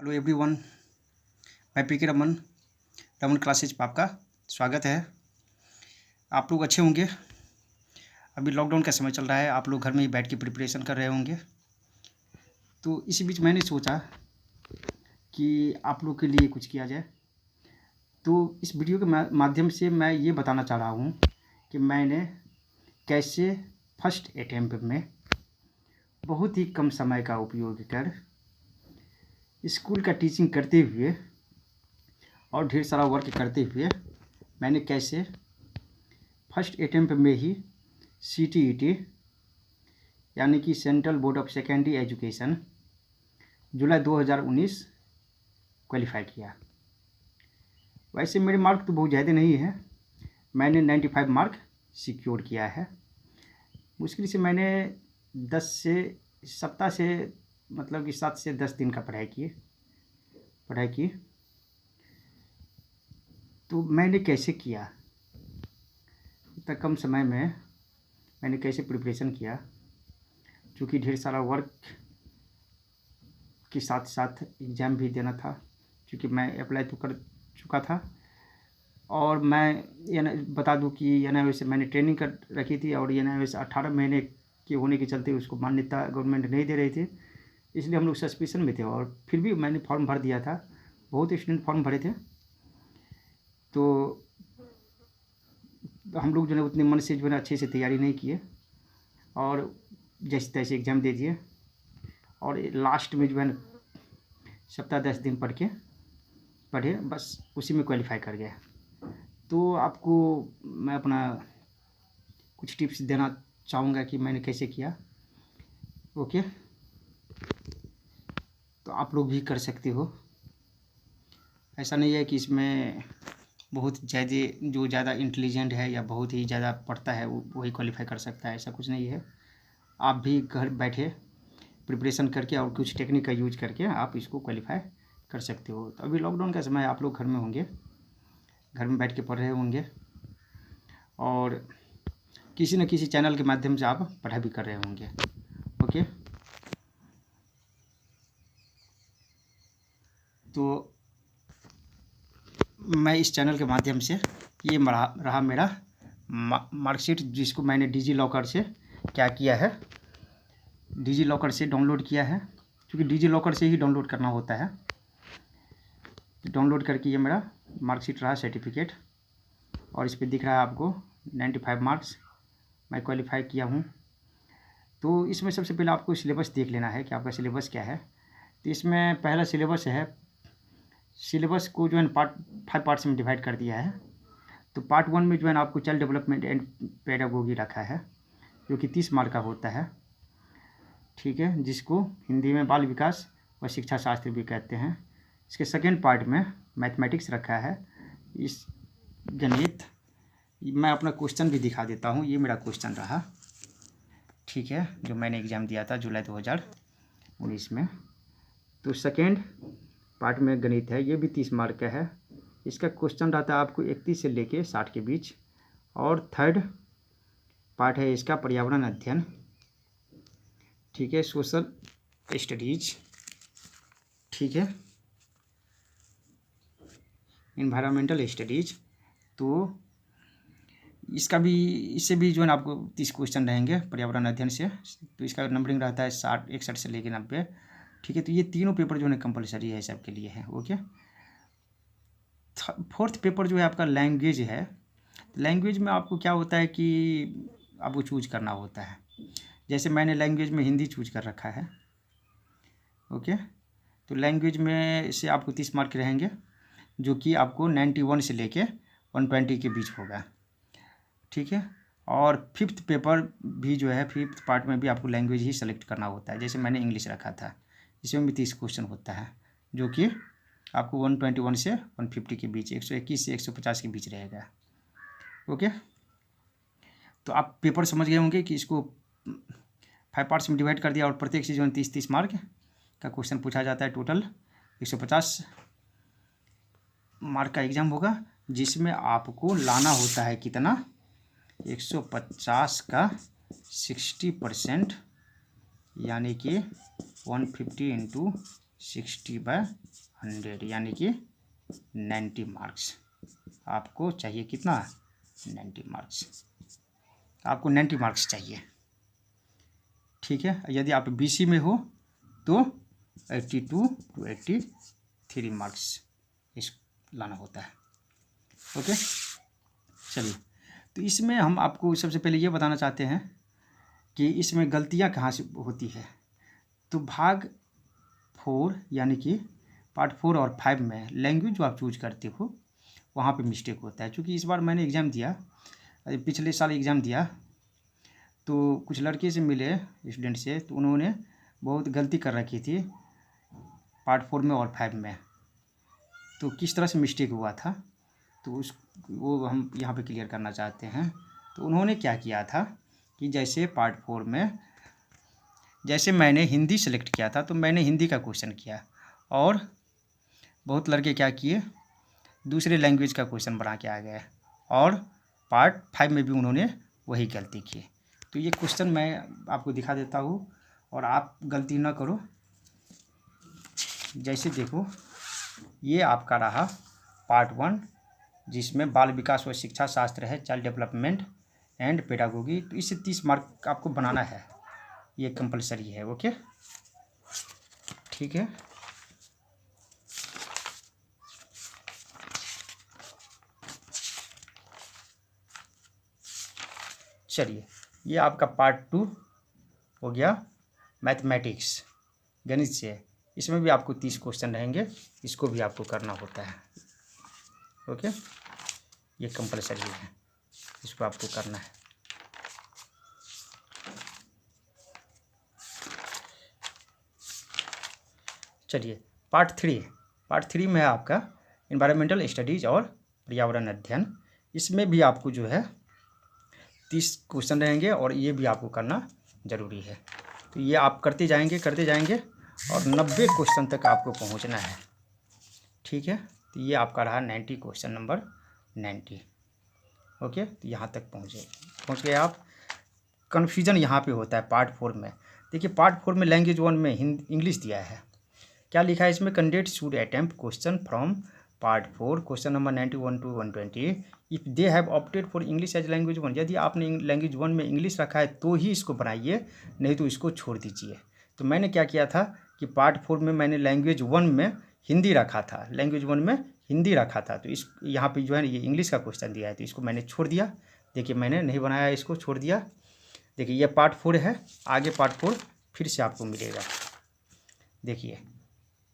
Hello everyone, मैं P के Raman classes पर आपका स्वागत है। आप लोग अच्छे होंगे। अभी लॉकडाउन का समय चल रहा है, आप लोग घर में ही बैठ के प्रिपरेशन कर रहे होंगे। तो इसी बीच मैंने सोचा कि आप लोग के लिए कुछ किया जाए। तो इस वीडियो के माध्यम से मैं ये बताना चाह रहा हूँ कि मैंने कैसे फर्स्ट अटेम्प्ट में बहुत ही कम समय का उपयोग कर स्कूल का टीचिंग करते हुए और ढेर सारा वर्क करते हुए मैंने कैसे फर्स्ट अटेम्प्ट में ही CTET यानी कि central board of secondary education July 2019 qualify किया। वैसे मेरे मार्क तो बहुत ज़्यादा नहीं है, मैंने 95 मार्क सिक्योर किया है। मुश्किल से मैंने 10 से सप्ताह से मतलब कि 7 से 10 दिन का पढ़ाई की। तो मैंने कैसे किया, इतना कम समय में मैंने कैसे प्रिपरेशन किया, क्योंकि ढेर सारा वर्क के साथ साथ एग्ज़ाम भी देना था। क्योंकि मैं अप्लाई तो कर चुका था और मैं बता दूं कि NIOS से मैंने ट्रेनिंग कर रखी थी और NIOS 18 महीने के होने के चलते उसको मान्यता गवर्नमेंट नहीं दे रही थी, इसलिए हम लोग सस्पेंशन में थे। और फिर भी मैंने फॉर्म भर दिया था, बहुत स्टूडेंट फॉर्म भरे थे। तो हम लोग जो है उतने मन से जो है अच्छे से तैयारी नहीं किए और जैसे तैसे एग्ज़ाम दे दिए और लास्ट में जो है सप्ताह 10 दिन पढ़े बस उसी में क्वालिफाई कर गया। तो आपको मैं अपना कुछ टिप्स देना चाहूँगा कि मैंने कैसे किया। ओके, तो आप लोग भी कर सकते हो। ऐसा नहीं है कि इसमें बहुत ज़्यादा इंटेलिजेंट है या बहुत ही ज़्यादा पढ़ता है वही क्वालिफाई कर सकता है, ऐसा कुछ नहीं है। आप भी घर बैठे प्रिपरेशन करके और कुछ टेक्निक का यूज करके आप इसको क्वालिफाई कर सकते हो। तो अभी लॉकडाउन का समय, आप लोग घर में होंगे, घर में बैठ के पढ़ रहे होंगे और किसी न किसी चैनल के माध्यम से आप पढ़ाई भी कर रहे होंगे। ओके, तो मैं इस चैनल के माध्यम से ये रहा मेरा मार्कशीट, जिसको मैंने डिजी लॉकर से क्या किया है, डिजी लॉकर से डाउनलोड किया है। क्योंकि डिजी लॉकर से ही डाउनलोड करना होता है। डाउनलोड करके ये मेरा मार्कशीट रहा, सर्टिफिकेट, और इस पर दिख रहा है आपको 95 मार्क्स मैं क्वालिफाई किया हूँ। तो इसमें सबसे पहले आपको सिलेबस देख लेना है कि आपका सिलेबस क्या है। तो इसमें पहला सिलेबस है, सिलेबस को जो है 5 पार्ट्स में डिवाइड कर दिया है। तो पार्ट 1 में जो है आपको चाइल्ड डेवलपमेंट एंड पेडागोगी रखा है, जो कि 30 मार्क का होता है, ठीक है, जिसको हिंदी में बाल विकास व शिक्षा शास्त्र भी कहते हैं। इसके सेकेंड पार्ट में मैथमेटिक्स रखा है, इस गणित। मैं अपना क्वेश्चन भी दिखा देता हूँ, ये मेरा क्वेश्चन रहा, ठीक है, जो मैंने एग्ज़ाम दिया था जुलाई 2019 में। तो सेकेंड पार्ट में गणित है, ये भी 30 मार्क का है। इसका क्वेश्चन रहता है आपको 31 से लेके 60 के बीच। और थर्ड पार्ट है इसका पर्यावरण अध्ययन, ठीक है, सोशल स्टडीज, ठीक है, इन्वायरमेंटल स्टडीज। तो इसका भी, इससे भी जो है ना आपको 30 क्वेश्चन रहेंगे पर्यावरण अध्ययन से। तो इसका नंबरिंग रहता है 61 से लेकर 90, ठीक है। तो ये तीनों पेपर जो है कंपलसरी है, सबके लिए है। ओके, फोर्थ पेपर जो है आपका लैंग्वेज है। लैंग्वेज में आपको क्या होता है कि आपको चूज करना होता है। जैसे मैंने लैंग्वेज में हिंदी चूज कर रखा है। ओके, तो लैंग्वेज में से आपको 30 मार्क रहेंगे, जो कि आपको 91 से लेके 120 के बीच होगा, ठीक है। और फिफ्थ पेपर भी जो है, फिफ्थ पार्ट में भी आपको लैंग्वेज ही सेलेक्ट करना होता है। जैसे मैंने इंग्लिश रखा था, इसमें भी 30 क्वेश्चन होता है, जो कि आपको 121 से 150 के बीच, 121 से 150 के बीच रहेगा। ओके, तो आप पेपर समझ गए होंगे कि इसको 5 पार्ट्स में डिवाइड कर दिया और प्रत्येक से जो है 30 मार्क का क्वेश्चन पूछा जाता है। टोटल 150 मार्क का एग्ज़ाम होगा, जिसमें आपको लाना होता है कितना, 150 का 60%, यानी कि 150 × 60/100 यानी कि 90 मार्क्स आपको चाहिए। कितना? 90 मार्क्स आपको 90 मार्क्स चाहिए। ठीक है। यदि आप BC में हो तो 82 to 83 मार्क्स इस लाना होता है। ओके, चलिए। तो इसमें हम आपको सबसे पहले ये बताना चाहते हैं कि इसमें गलतियाँ कहाँ से होती है। तो भाग 4 यानी कि पार्ट 4 और 5 में लैंग्वेज जो आप चूज करते हो वहाँ पे मिस्टेक होता है। क्योंकि इस बार मैंने एग्ज़ाम दिया, पिछले साल एग्ज़ाम दिया, तो कुछ लड़के से मिले स्टूडेंट से, तो उन्होंने बहुत गलती कर रखी थी पार्ट 4 में और 5 में। तो किस तरह से मिस्टेक हुआ था तो वो हम यहाँ पे क्लियर करना चाहते हैं। तो उन्होंने क्या किया था कि जैसे पार्ट 4 में जैसे मैंने हिंदी सेलेक्ट किया था तो मैंने हिंदी का क्वेश्चन किया, और बहुत लड़के क्या किए, दूसरे लैंग्वेज का क्वेश्चन बना के आ गए, और पार्ट 5 में भी उन्होंने वही गलती की। तो ये क्वेश्चन मैं आपको दिखा देता हूँ और आप गलती ना करो। जैसे देखो, ये आपका रहा पार्ट 1 जिसमें बाल विकास व शिक्षा शास्त्र है, चाइल्ड डेवलपमेंट एंड पेडागोगी। तो इससे 30 मार्क आपको बनाना है, ये कंपलसरी है। ओके, ठीक है। चलिए, ये आपका पार्ट 2 हो गया मैथमेटिक्स, गणित से। इसमें भी आपको 30 क्वेश्चन रहेंगे, इसको भी आपको करना होता है। ओके, ये कंपलसरी है, इसको आपको करना है। चलिए, पार्ट 3 में है आपका एनवायरमेंटल स्टडीज़ और पर्यावरण अध्ययन। इसमें भी आपको जो है 30 क्वेश्चन रहेंगे और ये भी आपको करना ज़रूरी है। तो ये आप करते जाएंगे और 90 क्वेश्चन तक आपको पहुंचना है। ठीक है, तो ये आपका रहा 90 क्वेश्चन नंबर 90। ओके, तो यहाँ तक पहुँच गए आप। कन्फ्यूजन यहाँ पे होता है पार्ट 4 में। देखिए, पार्ट 4 में लैंग्वेज 1 में इंग्लिश दिया है। क्या लिखा है इसमें? Candidate should attempt question from part 4 question number 91 to 120 if they have opted for English as language 1। यदि आपने लैंग्वेज 1 में इंग्लिश रखा है तो ही इसको बनाइए, नहीं तो इसको छोड़ दीजिए। तो मैंने क्या किया था कि पार्ट 4 में मैंने लैंग्वेज 1 में हिंदी रखा था, तो इस यहाँ पे जो है ये इंग्लिश का क्वेश्चन दिया है, तो इसको मैंने छोड़ दिया। देखिए, मैंने नहीं बनाया, इसको छोड़ दिया। देखिए, ये पार्ट 4 है, आगे पार्ट 4 फिर से आपको मिलेगा। देखिए,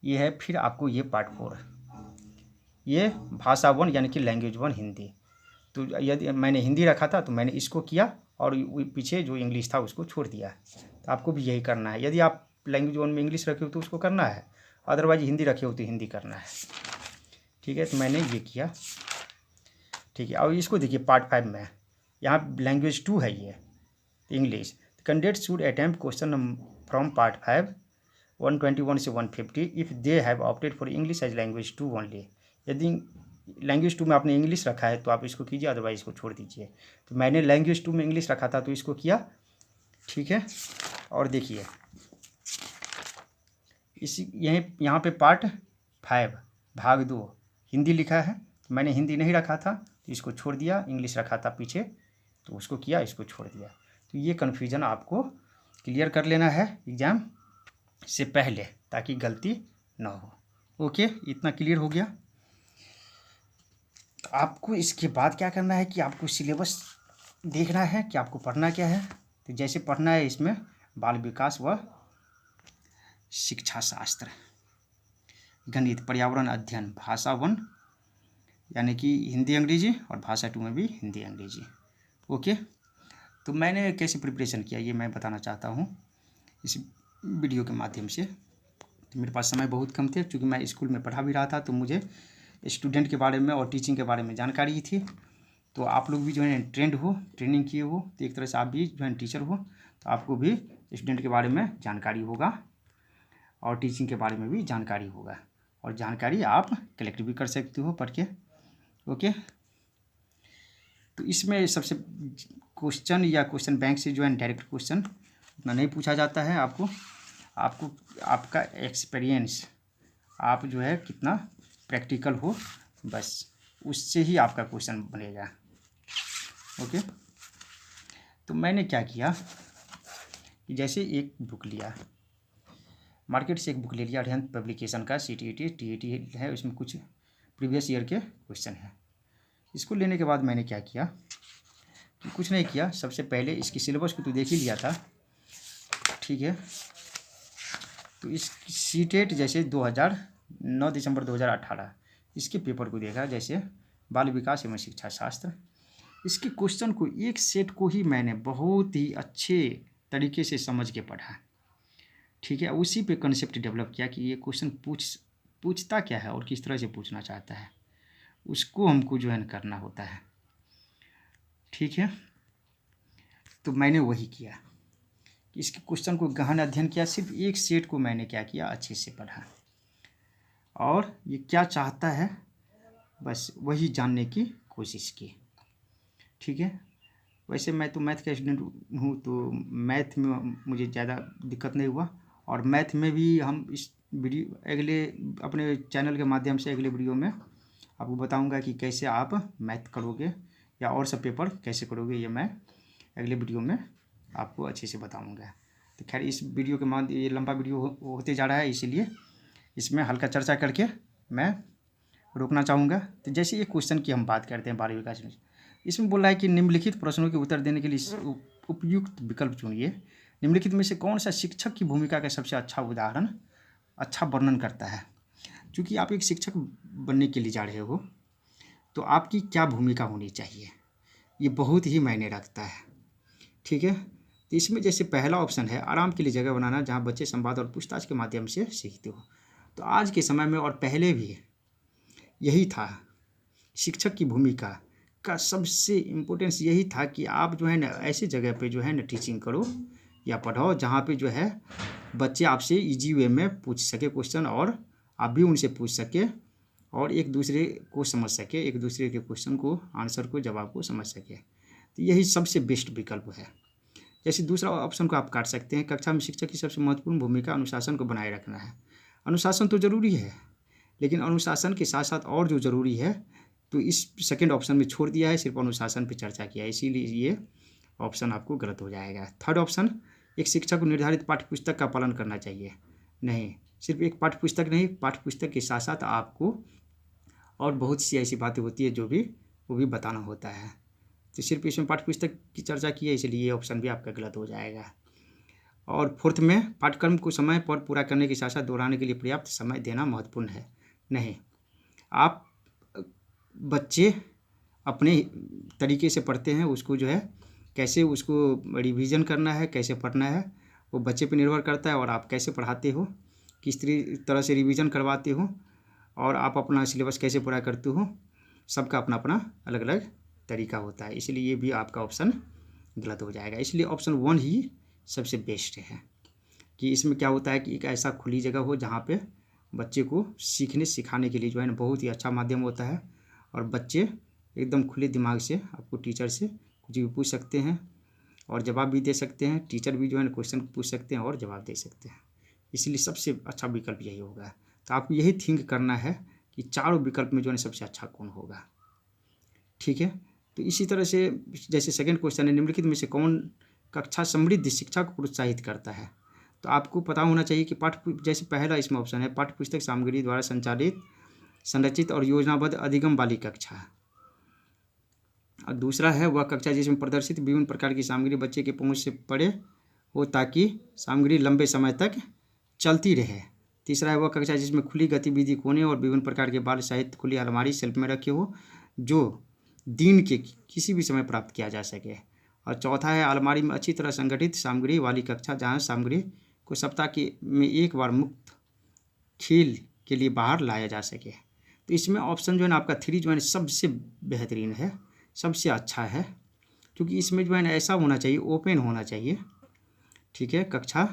ये है फिर आपको ये पार्ट 4, ये भाषा 1 यानी कि लैंग्वेज 1 हिंदी। तो यदि मैंने हिंदी रखा था तो मैंने इसको किया और पीछे जो इंग्लिश था उसको छोड़ दिया। तो आपको भी यही करना है। यदि आप लैंग्वेज 1 में इंग्लिश रखे हो तो उसको करना है, अदरवाइज हिंदी रखे हो तो हिंदी करना है। ठीक है, तो मैंने ये किया। ठीक है, और इसको देखिए पार्ट 5 में यहाँ लैंग्वेज 2 है, ये English. Candidate should attempt question from part 5 121 से 150 if they have opted for English as language 2 only. यदि लैंग्वेज 2 में आपने इंग्लिश रखा है तो आप इसको कीजिए, अदरवाइज इसको छोड़ दीजिए। तो मैंने लैंग्वेज 2 में इंग्लिश रखा था तो इसको किया। ठीक है, और देखिए यहाँ पे पार्ट 5 भाग 2 हिंदी लिखा है, तो मैंने हिंदी नहीं रखा था तो इसको छोड़ दिया, इंग्लिश रखा था पीछे तो उसको किया, इसको छोड़ दिया। तो ये कन्फ्यूज़न आपको क्लियर कर लेना है एग्ज़ाम से पहले, ताकि गलती ना हो। ओके, इतना क्लियर हो गया। तो आपको इसके बाद क्या करना है कि आपको सिलेबस देखना है कि आपको पढ़ना क्या है। तो जैसे पढ़ना है इसमें बाल विकास व शिक्षा शास्त्र, गणित, पर्यावरण अध्ययन, भाषा 1 यानी कि हिंदी अंग्रेजी, और भाषा 2 में भी हिंदी अंग्रेजी। ओके, तो मैंने कैसे प्रिपरेशन किया ये मैं बताना चाहता हूँ इस वीडियो के माध्यम से। तो मेरे पास समय बहुत कम थे, क्योंकि मैं स्कूल में पढ़ा भी रहा था, तो मुझे स्टूडेंट के बारे में और टीचिंग के बारे में जानकारी थी। तो आप लोग भी जो है ट्रेनिंग किए हो, तो एक तरह से आप भी जो है टीचर हो, तो आपको भी स्टूडेंट के बारे में जानकारी होगा और टीचिंग के बारे में भी जानकारी होगा, और जानकारी आप कलेक्ट भी कर सकते हो पढ़ के। ओके, तो इसमें सबसे क्वेश्चन या क्वेश्चन बैंक से जो है डायरेक्ट क्वेश्चन उतना नहीं पूछा जाता है। आपको आपका एक्सपीरियंस आप जो है कितना प्रैक्टिकल हो, बस उससे ही आपका क्वेश्चन बनेगा। ओके, तो मैंने क्या किया कि जैसे एक बुक लिया, मार्केट से एक बुक ले लिया, अरिहंत पब्लिकेशन का CTET TET है, उसमें कुछ प्रीवियस ईयर के क्वेश्चन हैं। इसको लेने के बाद मैंने क्या किया कि कुछ नहीं किया, सबसे पहले इसकी सिलेबस को तो देख ही लिया था, ठीक है। तो इस CTET जैसे 9 दिसंबर 2018 इसके पेपर को देखा, जैसे बाल विकास एवं शिक्षा शास्त्र। इसके क्वेश्चन को, एक सेट को ही मैंने बहुत ही अच्छे तरीके से समझ के पढ़ा, ठीक है। उसी पे कंसेप्ट डेवलप किया कि ये क्वेश्चन पूछता क्या है और किस तरह से पूछना चाहता है, उसको हमको जो है करना होता है, ठीक है। तो मैंने वही किया कि इसके क्वेश्चन को गहन अध्ययन किया, सिर्फ एक सेट को मैंने क्या किया, अच्छे से पढ़ा, और ये क्या चाहता है बस वही जानने की कोशिश की, ठीक है। वैसे मैं तो मैथ का स्टूडेंट हूँ, तो मैथ में मुझे ज़्यादा दिक्कत नहीं हुआ, और मैथ में भी हम इस वीडियो अगले अपने चैनल के माध्यम से अगले वीडियो में आपको बताऊंगा कि कैसे आप मैथ करोगे या और सब पेपर कैसे करोगे, ये मैं अगले वीडियो में आपको अच्छे से बताऊंगा। तो खैर, इस वीडियो के माध्यम, ये लंबा वीडियो होते जा रहा है, इसीलिए इसमें हल्का चर्चा करके मैं रोकना चाहूँगा। तो जैसे ये क्वेश्चन की हम बात करते हैं बाल विकास में, इसमें बोल रहा है कि निम्नलिखित प्रश्नों के उत्तर देने के लिए उपयुक्त विकल्प चुनिए। निम्नलिखित में से कौन सा शिक्षक की भूमिका का सबसे अच्छा उदाहरण, अच्छा वर्णन करता है। क्योंकि आप एक शिक्षक बनने के लिए जा रहे हो, तो आपकी क्या भूमिका होनी चाहिए, ये बहुत ही मायने रखता है, ठीक है। तो इसमें जैसे पहला ऑप्शन है, आराम के लिए जगह बनाना जहाँ बच्चे संवाद और पूछताछ के माध्यम से सीखते हो। तो आज के समय में और पहले भी यही था, शिक्षक की भूमिका का सबसे इम्पोर्टेंस यही था कि आप जो है ना ऐसी जगह पे जो है ना टीचिंग करो या पढ़ाओ जहाँ पे जो है बच्चे आपसे इजी वे में पूछ सके क्वेश्चन, और आप भी उनसे पूछ सके, और एक दूसरे को समझ सके, एक दूसरे के क्वेश्चन को, आंसर को, जवाब को समझ सके। तो यही सबसे बेस्ट विकल्प है। जैसे दूसरा ऑप्शन को आप काट सकते हैं, कक्षा में शिक्षक की सबसे महत्वपूर्ण भूमिका अनुशासन को बनाए रखना है। अनुशासन तो ज़रूरी है, लेकिन अनुशासन के साथ साथ और जो ज़रूरी है, तो इस सेकंड ऑप्शन में छोड़ दिया है, सिर्फ अनुशासन पे चर्चा किया है, इसीलिए ये ऑप्शन आपको गलत हो जाएगा। थर्ड ऑप्शन, एक शिक्षक को निर्धारित पाठ्यपुस्तक का पालन करना चाहिए। नहीं, सिर्फ एक पाठ्यपुस्तक नहीं, पाठ्यपुस्तक के साथ साथ आपको और बहुत सी ऐसी बातें होती है जो भी वो भी बताना होता है। तो सिर्फ इसमें पाठ्यपुस्तक की चर्चा की है, इसलिए ये ऑप्शन भी आपका गलत हो जाएगा। और फोर्थ में, पाठ्यक्रम को समय पर पूरा करने के साथ साथ दोहराने के लिए पर्याप्त समय देना महत्वपूर्ण है। नहीं, आप बच्चे अपने तरीके से पढ़ते हैं, उसको जो है कैसे उसको रिवीजन करना है, कैसे पढ़ना है, वो बच्चे पे निर्भर करता है, और आप कैसे पढ़ाते हो, किस तरह से रिवीजन करवाते हो, और आप अपना सिलेबस कैसे पूरा करते हो, सबका अपना अपना अलग अलग तरीका होता है, इसलिए ये भी आपका ऑप्शन गलत हो जाएगा। इसलिए ऑप्शन 1 ही सबसे बेस्ट है, कि इसमें क्या होता है कि एक ऐसा खुली जगह हो जहाँ पे बच्चे को सीखने सिखाने के लिए जो है ना बहुत ही अच्छा माध्यम होता है, और बच्चे एकदम खुले दिमाग से आपको टीचर से कुछ भी पूछ सकते हैं और जवाब भी दे सकते हैं, टीचर भी जो है ना क्वेश्चन पूछ सकते हैं और जवाब दे सकते हैं, इसलिए सबसे अच्छा विकल्प यही होगा। तो आपको यही थिंक करना है कि चारों विकल्प में जो है सबसे अच्छा कौन होगा, ठीक है। तो इसी तरह से जैसे सेकंड क्वेश्चन है, निम्नलिखित में से कौन कक्षा समृद्ध शिक्षा को प्रोत्साहित करता है। तो आपको पता होना चाहिए कि जैसे पहला इसमें ऑप्शन है, पाठ्यपुस्तक सामग्री द्वारा संचालित, संरचित और योजनाबद्ध अधिगम वाली कक्षा, और दूसरा है वह कक्षा जिसमें प्रदर्शित विभिन्न प्रकार की सामग्री बच्चे के पहुंच से परे हो ताकि सामग्री लंबे समय तक चलती रहे। तीसरा है वह कक्षा जिसमें खुली गतिविधि कोने और विभिन्न प्रकार के बाल साहित्य खुली अलमारी शेल्फ में रखे हो जो दिन के किसी भी समय प्राप्त किया जा सके। और चौथा है अलमारी में अच्छी तरह संगठित सामग्री वाली कक्षा जहाँ सामग्री को सप्ताह में एक बार मुक्त खेल के लिए बाहर लाया जा सके। तो इसमें ऑप्शन जो है ना आपका 3 जो है सबसे बेहतरीन है, सबसे अच्छा है, क्योंकि इसमें जो है ना ऐसा होना चाहिए, ओपन होना चाहिए, ठीक है। कक्षा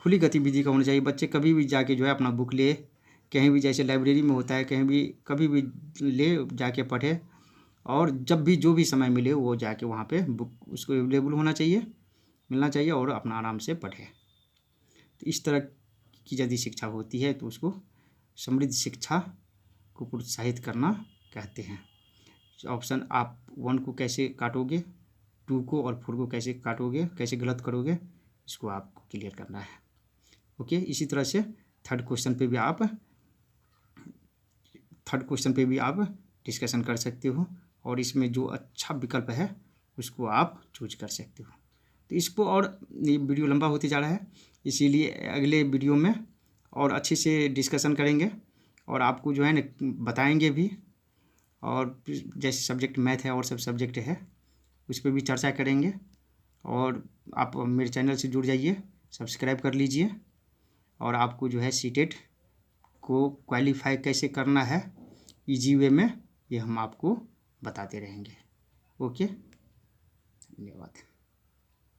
खुली गतिविधि का होना चाहिए, बच्चे कभी भी जाके जो है अपना बुक ले, कहीं भी जैसे लाइब्रेरी में होता है, कहीं भी कभी भी ले जाके पढ़े, और जब भी जो भी समय मिले वो जाके वहाँ पे बुक उसको अवेलेबल होना चाहिए, मिलना चाहिए, और अपना आराम से पढ़े। तो इस तरह की यदि शिक्षा होती है तो उसको समृद्ध शिक्षा को प्रोत्साहित करना कहते हैं। ऑप्शन आप 1 को कैसे काटोगे, 2 को और 4 को कैसे काटोगे, कैसे गलत करोगे, इसको आपको क्लियर करना है। ओके, इसी तरह से थर्ड क्वेश्चन पे भी आप डिस्कशन कर सकते हो और इसमें जो अच्छा विकल्प है उसको आप चूज कर सकते हो। तो इसको, और ये वीडियो लंबा होते जा रहा है, इसीलिए अगले वीडियो में और अच्छे से डिस्कशन करेंगे और आपको जो है ना बताएंगे भी, और जैसे सब्जेक्ट मैथ है और सब सब्जेक्ट है उस पर भी चर्चा करेंगे। और आप मेरे चैनल से जुड़ जाइए, सब्सक्राइब कर लीजिए, और आपको जो है सीटेट को क्वालिफाई कैसे करना है इजी वे में, ये हम आपको बताते रहेंगे। ओके, धन्यवाद।